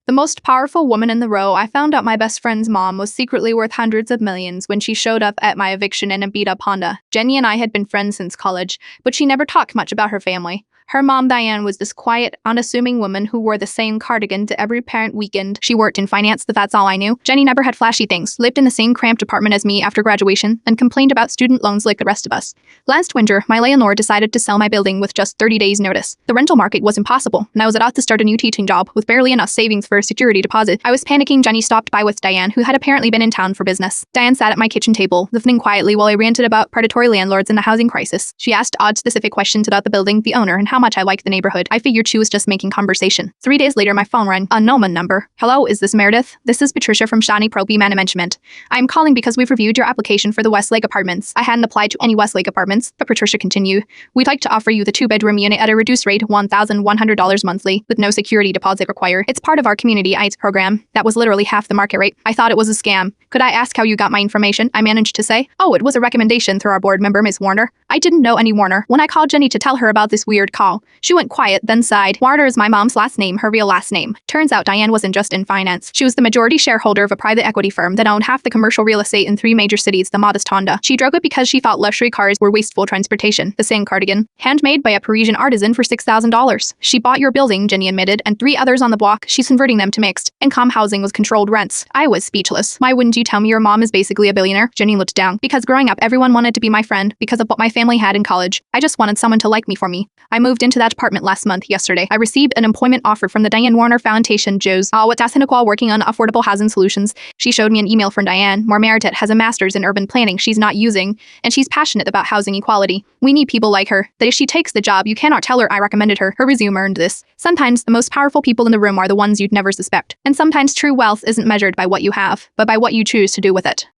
The most powerful woman in the row. I found out my best friend's mom was secretly worth hundreds of millions when she showed up at my eviction in a beat-up Honda. Jenny and I had been friends since college, but she never talked much about her family. Her mom, Diane, was this quiet, unassuming woman who wore the same cardigan to every parent weekend. She worked in finance, but that's all I knew. Jenny never had flashy things, lived in the same cramped apartment as me after graduation, and complained about student loans like the rest of us. Last winter, my landlord decided to sell my building with just 30 days' notice. The rental market was impossible, and I was about to start a new teaching job with barely enough savings for a security deposit. I was panicking. Jenny stopped by with Diane, who had apparently been in town for business. Diane sat at my kitchen table, listening quietly while I ranted about predatory landlords and the housing crisis. She asked odd specific questions about the building, the owner, and how much I liked the neighborhood. I figured she was just making conversation. 3 days later, my phone rang. Unknown number. Hello, is this Meredith? This is Patricia from Shawnee Proby Management. I'm calling because we've reviewed your application for the Westlake Apartments. I hadn't applied to any Westlake Apartments, but Patricia continued. We'd like to offer you the 2-bedroom unit at a reduced rate, $1,100 monthly, with no security deposit required. It's part of our Community ITES program. That was literally half the market rate. I thought it was a scam. Could I ask how you got my information? I managed to say. Oh, it was a recommendation through our board member, Ms. Warner. I didn't know any Warner. When I called Jenny to tell her about this weird call, she went quiet, then sighed. Warner is my mom's last name, her real last name. Turns out Diane wasn't just in finance. She was the majority shareholder of a private equity firm that owned half the commercial real estate in 3 major cities, the modest Honda. She drove it because she thought luxury cars were wasteful transportation. The same cardigan, handmade by a Parisian artisan for $6,000. She bought your building, Jenny admitted, and 3 others on the block. She's converting them to mixed income housing with controlled rents. I was speechless. Why wouldn't you tell me your mom is basically a billionaire? Jenny looked down. Because growing up, everyone wanted to be my friend because of what my family had in college. I just wanted someone to like me for me. I moved into that apartment last month. Yesterday, I received an employment offer from the Diane Warner Foundation. Joe's with Tassinaqua working on affordable housing solutions. She showed me an email from Diane. Meredith has a master's in urban planning she's not using, and she's passionate about housing equality. We need people like her, that if she takes the job, you cannot tell her I recommended her. Her resume earned this. Sometimes the most powerful people in the room are the ones you'd never suspect. And sometimes true wealth isn't measured by what you have, but by what you choose to do with it.